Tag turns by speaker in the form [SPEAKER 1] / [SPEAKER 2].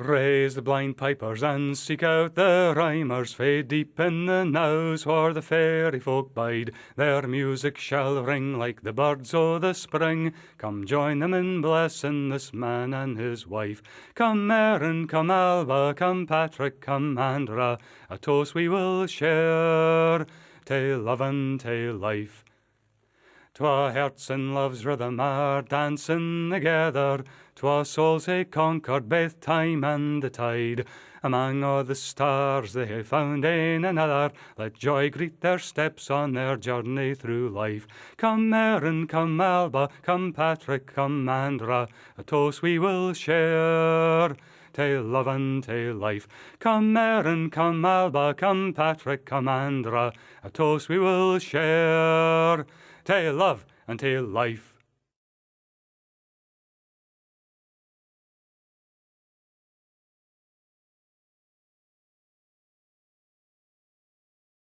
[SPEAKER 1] Raise the blind pipers and seek out the rhymers, fade deep in the knowes where the faeryfolk bide. Their music shall ring like the birds o' the spring. Come join them in blessin' this man and his wife. Come Erin, come Alba, come Patrick, come Andra, a toast we will share, tae love and tae life. Twa herts and love's rhythm are dancin' together, twa souls hae conquered baith time and the tide. Amang o' the stars they hae found ane another, let joy greet their steps on their journey through life. Come Erin, come Alba, come Patrick, come Andra, a toast we will share, tae love and tae life. Come Erin, come Alba, come Patrick, come Andra, a toast we will share, tae love and tae life.